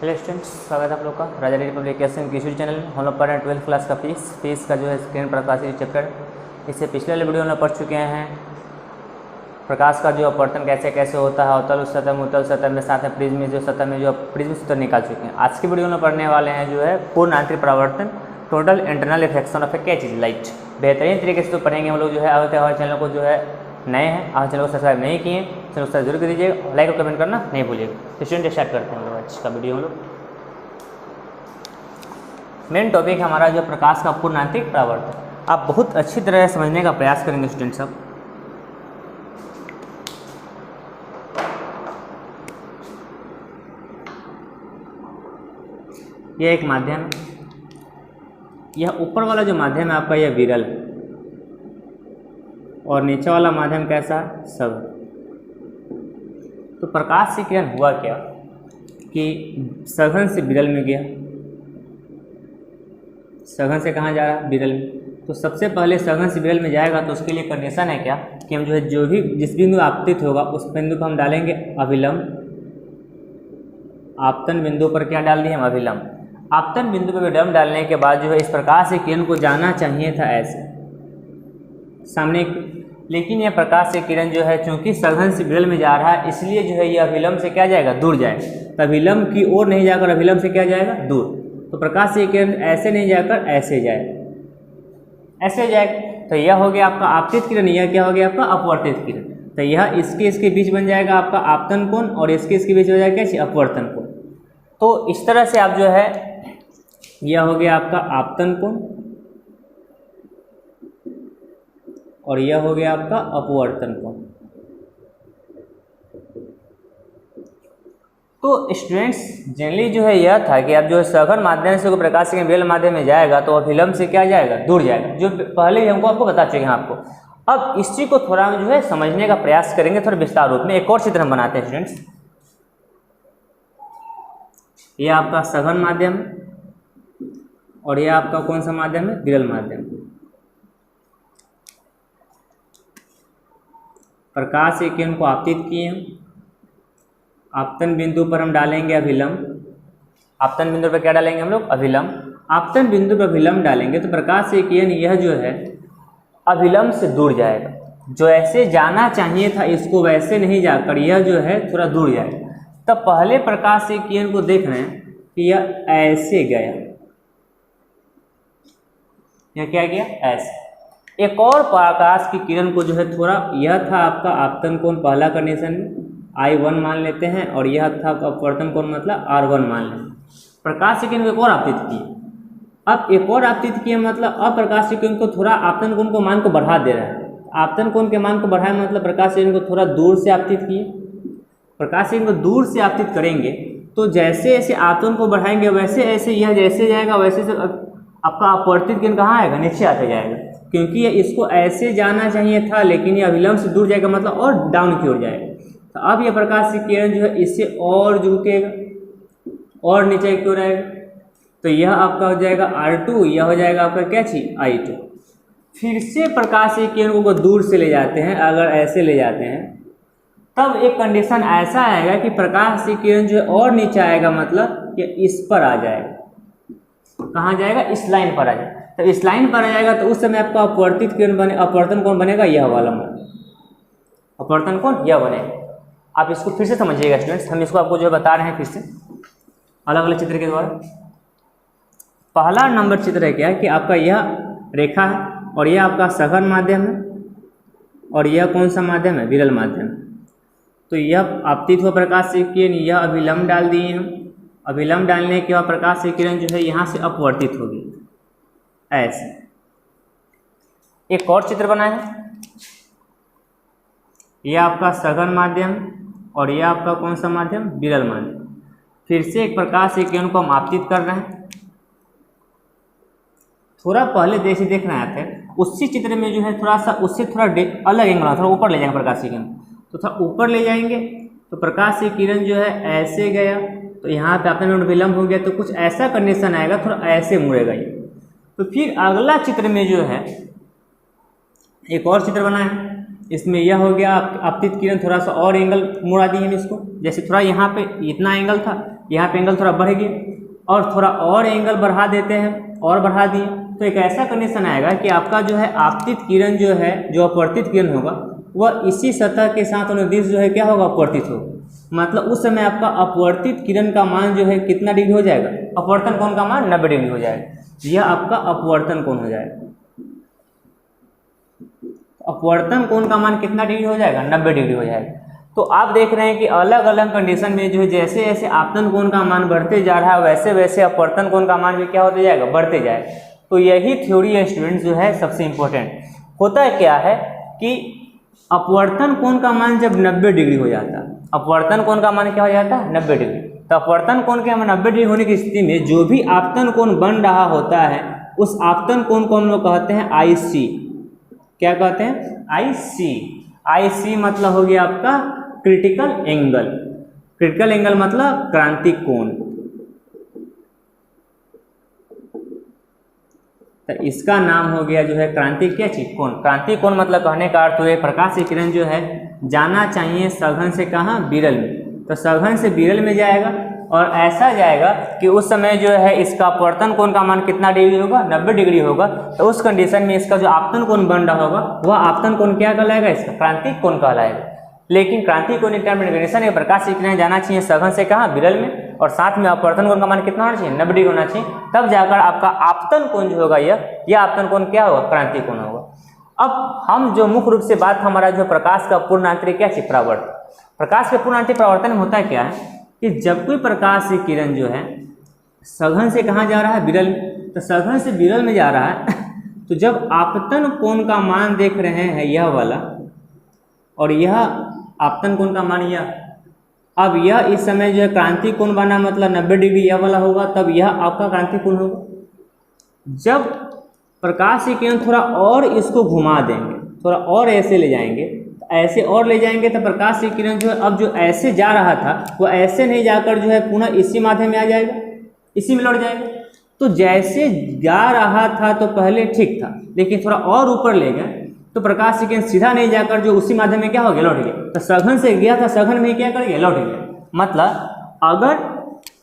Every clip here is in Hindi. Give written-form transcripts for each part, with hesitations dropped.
हेलो स्टूडेंट्स, स्वागत है आप लोग का राजा डेयरी पब्लिकेशन की यूट्यूब चैनल में। हम लोग पढ़ रहे हैं 12th क्लास का फीस का जो है स्क्रीन प्रकाश चैप्टर। इससे पिछले वाले वीडियो में पढ़ चुके हैं प्रकाश का जो अपवर्तन कैसे कैसे होता है, अवतल सतह में, उत्तल सतह में, साथ में प्रिज्म में जो सतह में जो प्रिज्म सूत्र निकाल चुके हैं। आज की वीडियो में पढ़ने वाले हैं जो है पूर्ण आंतरिक परावर्तन, टोटल इंटरनल रिफ्लेक्शन ऑफ ए क्या चीज़, लाइट। बेहतरीन तरीके से तो पढ़ेंगे हम लोग जो है। अगर हमारे चैनल को जो है नए हैं, आप चैनल को सब्सक्राइब नहीं किए, चैनल को जरूर कर दीजिएगा, लाइक और कमेंट करना नहीं भूलिएगा। तो स्टूडेंट स्टार्ट करते हैं हम लोग आज का वीडियो। हम लोग मेन टॉपिक हमारा जो प्रकाश का पूर्ण आंतरिक परावर्तन। आप बहुत अच्छी तरह से समझने का प्रयास करेंगे स्टूडेंट सब। यह एक माध्यम, यह ऊपर वाला जो माध्यम है आपका यह विरल, और नीचे वाला माध्यम कैसा, सब। तो प्रकाश से किरण हुआ क्या कि सघन से विरल में गया। सघन से कहाँ जा रहा है, विरल में। तो सबसे पहले सघन से विरल में जाएगा तो उसके लिए कंडीशन है क्या कि हम जो है जो भी जिस बिंदु आपतित होगा उस बिंदु को हम डालेंगे अभिलंब। आपतन बिंदु पर क्या डाल दिए हम, अभिलंब। आपतन बिंदु पर विलंब डालने के बाद जो है इस प्रकाश से किरण को जाना चाहिए था ऐसे सामने, लेकिन यह प्रकाश से किरण जो है चूंकि सघन से विरल में जा रहा है, इसलिए जो है यह अभिलंब से क्या जाएगा, दूर जाएगा। तो अभिलंब की ओर नहीं जाकर अभिलंब से क्या जाएगा, दूर। तो प्रकाश से किरण ऐसे नहीं जाकर ऐसे जाएगा, ऐसे जाएगा। तो यह हो गया आपका आपतित किरण, यह क्या हो गया आपका अपवर्तित किरण। तो यह इसके बीच बन जाएगा आपका आपतन कोण, और इसके बीच हो जाएगा क्या, अपवर्तन कोण। तो इस तरह से आप जो है, यह हो गया आपका आपतन कोण और यह हो गया आपका अपवर्तन कोण। तो स्टूडेंट्स जनरली जो है यह था कि अब जो है सघन माध्यम से प्रकाश के विरल माध्यम में जाएगा तो अभिलंब से क्या जाएगा, दूर जाएगा, जो पहले ही हमको आपको बता चुके हैं आपको। अब इस चीज को थोड़ा हम जो है समझने का प्रयास करेंगे थोड़ा विस्तार रूप में। एक और चित्र हम बनाते हैं स्टूडेंट्स। यह आपका सघन माध्यम और यह आपका कौन सा माध्यम है, विरल माध्यम। प्रकाश से किरण को आपतित किए हम, आपतन बिंदु पर हम डालेंगे अभिलंब। आपतन बिंदु पर क्या डालेंगे हम लोग, अभिलंब। आपतन बिंदु पर अभिलंब डालेंगे तो प्रकाश से किरण यह जो है अभिलंब से दूर जाएगा। जो ऐसे जाना चाहिए था इसको वैसे नहीं जाकर यह जो है थोड़ा दूर जाएगा। तब पहले प्रकाश से किरण को देख रहे हैं कि यह ऐसे गया, यह क्या गया, ऐसे। एक और प्रकाश की किरण को जो है थोड़ा, यह था आपका आपतन कोण पहला कंडीशन में I1 मान लेते हैं, और यह था अपवर्तन कोण मतलब R1 मान लेते हैं। प्रकाश की किरण को एक और आपतित किए। अब एक और आपतित किए मतलब अब प्रकाश की किरण को थोड़ा आपतन कोण को मान को बढ़ा दे रहा है। आपतन कोण के मान को बढ़ाए मतलब प्रकाश की किरण को थोड़ा दूर से आपतित किए। प्रकाश की किरण को दूर से आपतित करेंगे तो जैसे जैसे आपतन को बढ़ाएंगे वैसे ऐसे यह जैसे जाएगा वैसे से आपका अपवर्तित किरण कहाँ आएगा, नीचे आते जाएगा। क्योंकि ये इसको ऐसे जाना चाहिए था लेकिन ये अभिलंब से दूर जाएगा मतलब और डाउन की ओर जाएगा। तो अब यह प्रकाश की किरण जो है इससे और झुकेगा और नीचे की ओर आएगा। तो यह आपका हो जाएगा R2, यह हो जाएगा आपका क्या चीज, I2। फिर से प्रकाश की किरण को दूर से ले जाते हैं, अगर ऐसे ले जाते हैं तब एक कंडीशन ऐसा आएगा कि प्रकाश की किरण जो है और नीचे आएगा, मतलब कि इस पर आ जाएगा। कहाँ जाएगा, इस लाइन पर आ जाएगा। तो इस लाइन पर आ जाएगा तो उस समय आपका अपवर्तित किरण बने, अपवर्तन कोण बनेगा यह वाला, अपवर्तन कोण यह बनेगा। आप इसको फिर से समझिएगा स्टूडेंट्स, हम इसको आपको जो है बता रहे हैं फिर से अलग अलग चित्र के द्वारा। पहला नंबर चित्र है क्या कि आपका यह रेखा है और यह आपका सघन माध्यम है और यह कौन सा माध्यम है, विरल माध्यम। तो यह आपतित हुआ प्रकाश से किरण, यह अभिलंब डाल दिए हम। अभिलंब डालने के बाद प्रकाश से किरण जो है यहाँ से अपवर्तित होगी ऐसे। एक और चित्र बना है, यह आपका सघन माध्यम और यह आपका कौन सा माध्यम, विरल माध्यम। फिर से एक प्रकाश से किरण को हम आपतित कर रहे हैं। थोड़ा पहले जैसे देख रहे थे उसी चित्र में जो है थोड़ा सा उससे थोड़ा अलग एंगल बना, थोड़ा ऊपर ले जाएंगे प्रकाश की किरण। तो थोड़ा ऊपर ले जाएंगे तो प्रकाश की किरण जो है ऐसे गया, तो यहाँ पे आपने विलंब हो गया तो कुछ ऐसा कंडीशन आएगा, थोड़ा ऐसे मुड़ेगा ये। तो फिर अगला चित्र में जो है एक और चित्र बना है, इसमें यह हो गया आपतित किरण थोड़ा सा और एंगल मुड़ा दिए हम इसको, जैसे थोड़ा यहाँ पे इतना एंगल था यहाँ पे एंगल थोड़ा बढ़ गया और थोड़ा और एंगल बढ़ा देते हैं और बढ़ा दिए, तो एक ऐसा कंडीशन आएगा कि आपका जो है आपतित किरण जो है, जो अपवर्तित किरण होगा वह इसी सतह के साथ अनुदिश जो है क्या होगा, अपवर्तित होगा। मतलब उस समय आपका अपवर्तित किरण का मान जो है कितना डिग्री हो जाएगा, अपवर्तन कोण का मान 90 डिग्री हो जाएगा। यह आपका अपवर्तन कोण हो जाएगा। अपवर्तन कोण का मान कितना डिग्री हो जाएगा, 90 डिग्री हो जाएगा। तो आप देख रहे हैं कि अलग अलग कंडीशन में जो है जैसे जैसे आपतन कोण का मान बढ़ते जा रहा है वैसे वैसे अपवर्तन कोण का मान भी क्या होते जाएगा, बढ़ते जाएगा। तो यही थ्योरी है स्टूडेंट जो है सबसे इंपॉर्टेंट। होता है क्या है कि अपवर्तन कोण का मान जब 90 डिग्री हो जाता है, अपवर्तन कोण का मान क्या हो जाता है, 90 डिग्री। तो अपवर्तन कोण के 90 डिग्री होने की स्थिति में जो भी आपतन कोण बन रहा होता है उस आपतन कोण को हम लोग कहते हैं IC। क्या कहते हैं, IC। IC मतलब हो गया आपका क्रिटिकल एंगल। क्रिटिकल एंगल मतलब क्रांतिक कोण। तो इसका नाम हो गया जो है क्रांतिक क्या चीज, कोण। क्रांतिक कोण मतलब कहने का अर्थ हुआ प्रकाश की किरण जो है जाना चाहिए सघन से कहाँ, विरल में। तो सघन से विरल में जाएगा और ऐसा जाएगा कि उस समय जो है इसका अपवर्तन कोण का मान कितना डिग्री होगा, 90 डिग्री होगा। तो उस कंडीशन में इसका जो आपतन कोण बन रहा होगा वह आपतन कोण क्या कहलाएगा, इसका क्रांतिक कोण कहलाएगा। लेकिन क्रांतिक कोण इंटरमिनेशन है प्रकाश की किरण जाना चाहिए सघन से कहाँ, विरल में, और साथ में अपवर्तन कोण का मान कितना होना चाहिए, 90 डिग्री होना चाहिए। तब जाकर आपका आपतन कोण जो होगा यह आपतन कोण क्या होगा, क्रांतिक कोण होगा। अब हम जो मुख्य रूप से बात हमारा जो प्रकाश का पूर्ण आंतरिक क्या चीज, परावर्तन। प्रकाश के पूर्ण आंतरिक परावर्तन में होता क्या है कि जब कोई प्रकाश की किरण जो है सघन से कहाँ जा रहा है, विरल में। तो सघन से विरल में जा रहा है तो जब आपतन कोण का मान देख रहे हैं यह वाला और यह आपतन कोण का मान यह, अब यह इस समय जो है क्रांतिक कोण बना मतलब 90 डिग्री यह वाला होगा, तब यह आपका क्रांतिक कोण होगा। जब प्रकाश की किरण थोड़ा और इसको घुमा देंगे, थोड़ा और ऐसे ले जाएंगे, ऐसे और ले जाएंगे तो प्रकाश की किरण जो है अब जो ऐसे जा रहा था वो ऐसे नहीं जाकर जो है पुनः इसी माध्यम में आ जाएगा, इसी में लौट जाएगा। तो जैसे जा रहा था तो पहले ठीक था, लेकिन थोड़ा और ऊपर ले गए तो प्रकाश की किरण सीधा नहीं जाकर जो उसी माध्यम में क्या हो गया, लौट गया। तो सघन से गया था, सघन में क्या कर गया, लौट गया। मतलब अगर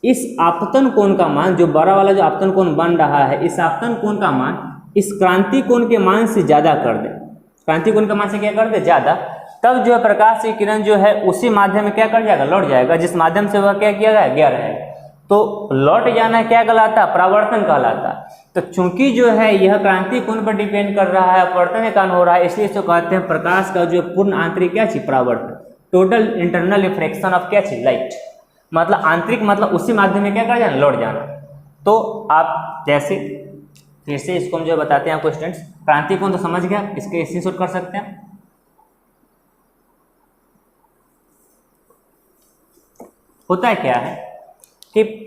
इस आपतन कोण का मान जो बड़ा वाला जो आपतन कोण बन रहा है, इस आपतन कोण का मान इस क्रांतिक कोण के मान से ज़्यादा कर दे, क्रांतिक कोण का मान से क्या कर दे, ज़्यादा, तब जो है प्रकाश की किरण जो है उसी माध्यम में क्या कर जाएगा, लौट जाएगा, जिस माध्यम से वह क्या किया गया रहेगा। तो लौट जाना क्या कहलाता है, परावर्तन कहलाता है। तो चूंकि जो है यह क्रांतिक कोण पर डिपेंड कर रहा है, अपवर्तन के कारण हो रहा है, इसलिए इसको कहते हैं प्रकाश का जो पूर्ण आंतरिक क्या चीज, परावर्तन। टोटल इंटरनल रिफ्लेक्शन ऑफ क्या चीज, लाइट। मतलब आंतरिक मतलब उसी माध्यम में क्या कर जाना, लौट जाना। तो आप जैसे फिर से इसको हम जो बताते हैं आपको स्टूडेंट्स, क्रांतिक कोण तो समझ गया, इसके स्क्रीनशॉट कर सकते हैं। होता है क्या है कि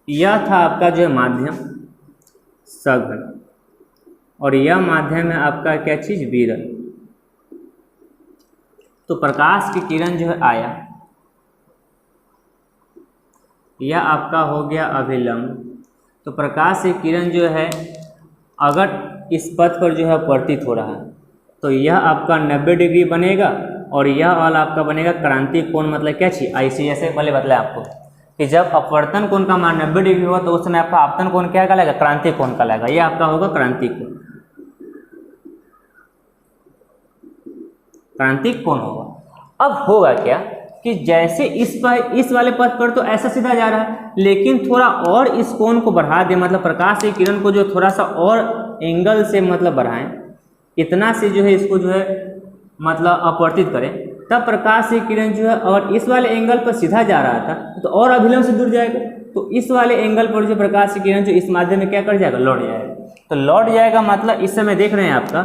यह था आपका जो है माध्यम सघन और यह माध्यम है आपका क्या चीज, विरल। तो प्रकाश की किरण जो है आया, यह आपका हो गया अभिलंब। तो प्रकाश की किरण जो है अगर इस पथ पर जो है अपवर्तित हो रहा है तो यह आपका 90 डिग्री बनेगा और यह वाला आपका बनेगा क्रांतिक कोण, मतलब क्या चीज, IC। जैसे पहले बताया आपको कि जब अपवर्तन कोण का मान 90 डिग्री होगा तो उस समय आपका आपतन कोण क्या कहलाएगा, क्रांतिक कोण कहलाएगा। यह आपका होगा क्रांतिक कोण, क्रांतिक कोण होगा। अब होगा क्या कि जैसे इस वाले पथ पर तो ऐसा सीधा जा रहा है, लेकिन थोड़ा और इस कोण को बढ़ा दे, मतलब प्रकाश की किरण को जो थोड़ा सा और एंगल से मतलब बढ़ाएं, इतना से जो है इसको जो है मतलब अपवर्तित करें, तब प्रकाश की किरण जो है और इस वाले एंगल पर सीधा जा रहा था तो और अभिलंब से दूर जाएगा। तो इस वाले एंगल पर जो प्रकाश की किरण जो इस माध्यम में क्या कर जाएगा, लौट जाएगा। तो लौट जाएगा मतलब इस समय देख रहे हैं आपका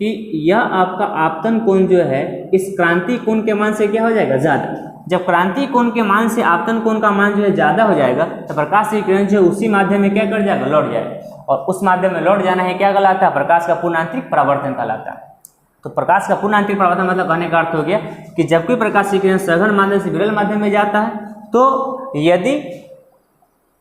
कि यह आपका आपतन कोण जो है इस क्रांतिक कोण के मान से क्या हो जाएगा, ज़्यादा। जब क्रांतिक कोण के मान से आपतन कोण का मान जो है ज़्यादा हो जाएगा तो प्रकाश की किरण जो है उसी माध्यम में क्या कर जाएगा, लौट जाएगा। और उस माध्यम में लौट जाना है क्या कहलाता है, प्रकाश का पूर्ण आंतरिक परावर्तन कहलाता है। तो प्रकाश का पूर्ण आंतरिक परावर्तन मतलब कहने का अर्थ हो गया कि जब कोई प्रकाश की किरण सघन माध्यम से विरल माध्यम में जाता है तो यदि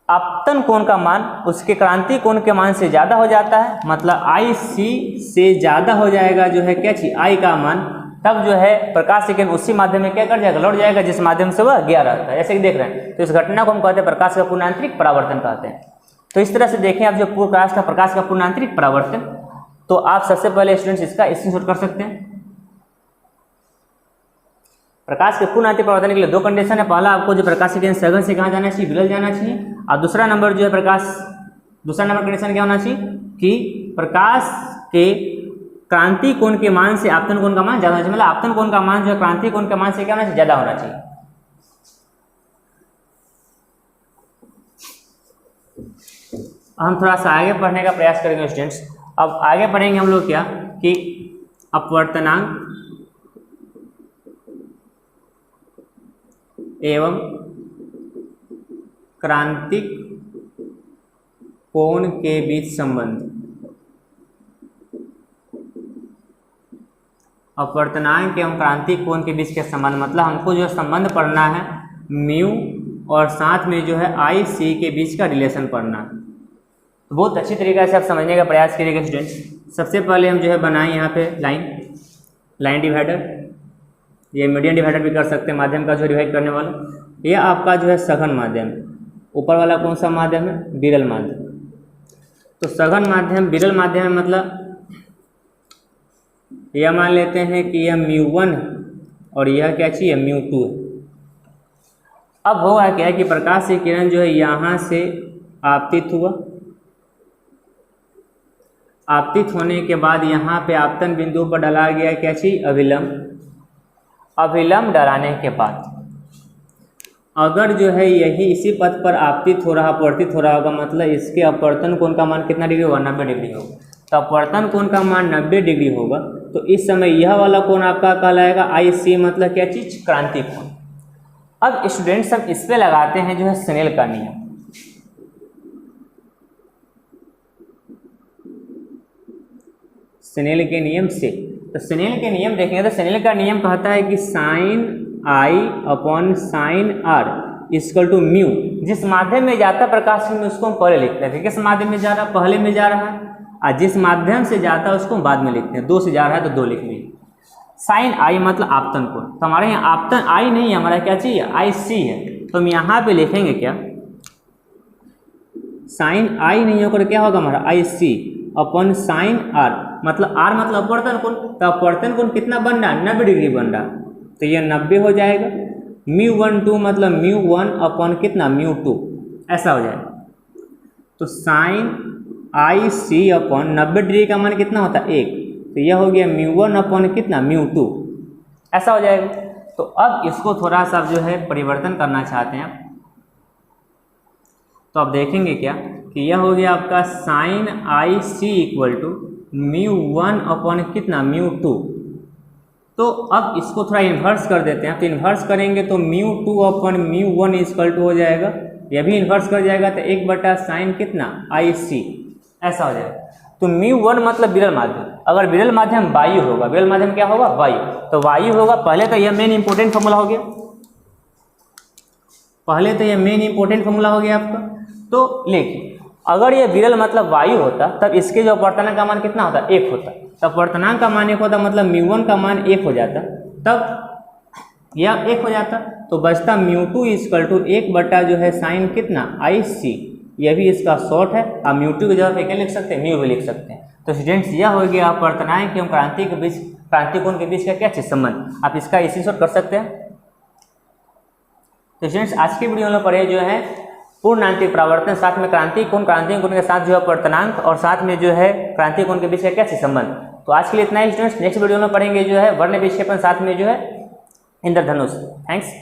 आपतन कोण का मान उसके क्रांतिक कोण के मान से ज़्यादा हो जाता है, मतलब IC से ज़्यादा हो जाएगा जो है क्या चीज, I का मान, तब जो है प्रकाश की किरण उसी माध्यम में क्या कर जाएगा, लौट जाएगा जिस माध्यम से वह गया रहता है। जैसे कि देख रहे हैं, तो इस घटना को हम कहते हैं प्रकाश का पूर्णांतरिक परावर्तन कहते हैं। तो इस तरह से देखें आप जो प्रकाश का पूर्णांतरिक परावर्तन, तो आप सबसे पहले स्टूडेंट्स इसका स्क्रीनशॉट कर सकते हैं। प्रकाश के पूर्णांतरिक परावर्तन के लिए दो कंडीशन है। पहला, आपको जो प्रकाश की किरण सघन से कहाँ जाना चाहिए, विरल जाना चाहिए। और दूसरा नंबर जो है दूसरा नंबर कंडीशन क्या होना चाहिए कि प्रकाश के क्रांति कोण के मान से आपतन कोण का मान ज्यादा होना चाहिए। मतलब आपतन कोण का मान जो है क्रांति कोण के मान से क्या होना चाहिए, ज्यादा होना चाहिए। हम थोड़ा सा आगे पढ़ने का प्रयास करेंगे स्टूडेंट्स। अब आगे पढ़ेंगे हम लोग क्या कि अपवर्तनांक एवं क्रांतिक कोण के बीच संबंध। अपवर्तनांक एवं क्रांतिक कोण के बीच के संबंध, मतलब हमको जो संबंध पढ़ना है म्यू और साथ में जो है आई सी के बीच का रिलेशन पढ़ना है। तो बहुत अच्छी तरीके से आप समझने का प्रयास करिएगा स्टूडेंट्स। सबसे पहले हम जो है बनाएं यहाँ पे लाइन डिवाइडर, ये मीडियम डिवाइडर भी कर सकते हैं, माध्यम का जो डिवाइड करने वाला। ये आपका जो है सघन माध्यम, ऊपर वाला कौन सा माध्यम है, विरल माध्यम। तो सघन माध्यम विरल माध्यम है, मतलब यह मान लेते हैं कि यह μ1 और यह क्या चाहिए μ2 है। अब होगा क्या कि प्रकाश की किरण जो है यहाँ से आपतित हुआ, आपतित होने के बाद यहाँ पे आपतन बिंदु पर डाला गया क्या चाहिए, अभिलंब डलाने के बाद अगर जो है यही इसी पथ पर आपतित हो रहा, अपवर्तित हो रहा होगा, मतलब इसके अपवर्तन कोण का मान कितना डिग्री होगा, 90 डिग्री होगा। तो अपवर्तन कोण का मान 90 डिग्री होगा, तो इस समय यह वाला कोण आपका कहलाएगा आई सी, मतलब क्या चीज, क्रांति कोण। अब स्टूडेंट्स हम इस पे लगाते हैं जो है स्नेल का नियम। स्नेल के नियम से, तो स्नेल के नियम देखेंगे तो स्नेल का नियम कहता है कि sine i upon sine r equal to mu. जिस माध्यम में जाता प्रकाश में उसको हम पहले लिखते हैं, किस माध्यम में जा रहा, पहले में जा रहा है, और जिस माध्यम से जाता है उसको हम बाद में लिखते हैं। 2 से जा रहा है तो 2 लिख लीजिए। साइन आई मतलब आपतन कोण, तो हमारे यहाँ आपतन आई नहीं है, हमारा क्या चाहिए, आई सी है। तो हम यहाँ पे लिखेंगे क्या, साइन आई नहीं होकर क्या होगा हमारा आई सी अपॉन साइन आर, मतलब आर मतलब अपवर्तन कोण। तो अपवर्तन कोण कितना बन रहा है, 90 डिग्री बन रहा, तो ये 90 हो जाएगा। μ12 मतलब μ1 अपॉन कितना, μ2, ऐसा हो जाएगा। तो sign I C upon 90 degree का मान कितना होता है, 1, तो यह हो गया μ1 अपॉन कितना, μ2, ऐसा हो जाएगा। तो अब इसको थोड़ा सा जो है परिवर्तन करना चाहते हैं, तो आप देखेंगे क्या कि यह हो गया आपका sine I C equal to μ1 upon कितना, μ2। तो अब इसको थोड़ा इन्वर्स कर देते हैं। तो इन्वर्स करेंगे तो μ2 अपॉन μ1 इक्वल टू हो जाएगा, यह भी इन्वर्स कर जाएगा तो 1 साइन कितना, आई सी, ऐसा हो जाएगा। तो μ1 मतलब विरल माध्यम, अगर विरल माध्यम वायु होगा, विरल माध्यम क्या होगा, वायु, तो वायु होगा। पहले तो यह मेन इंपॉर्टेंट फॉर्मूला हो गया, पहले तो यह मेन इंपॉर्टेंट फॉर्मूला हो गया आपका। तो लेकिन अगर ये विरल मतलब वायु होता तब इसके जो अपवर्तनांक का मान कितना होता, 1 होता। तब अपवर्तनांक का मान 1 होता, मतलब μ1 का मान 1 हो जाता, तब यह 1 हो जाता, तो बचता μ2 इक्वल टू 1 जो है साइन कितना, आई सी। यह भी इसका शॉर्ट है, आप μ2 की जगह पे क्या लिख सकते हैं, म्यू भी लिख सकते हैं। तो स्टूडेंट्स यह हो गया अपवर्तनांक एवं क्रांति के बीच, क्रांति कोण के बीच का क्या चीज संबंध, आप इसका स्क्रीनशॉट कर सकते हैं। तो स्टूडेंट्स आज की वीडियो में पढ़े जो है पूर्णांतिक परावर्तन, साथ में क्रांति कोण के साथ जो है अपवर्तनांक, और साथ में जो है क्रांति कोण के बीच का क्या चीज संबंध। तो आज के लिए इतना ही स्टूडेंट्स, नेक्स्ट वीडियो में पढ़ेंगे जो है वर्ण विक्षेपण, साथ में जो है इंद्रधनुष। थैंक्स।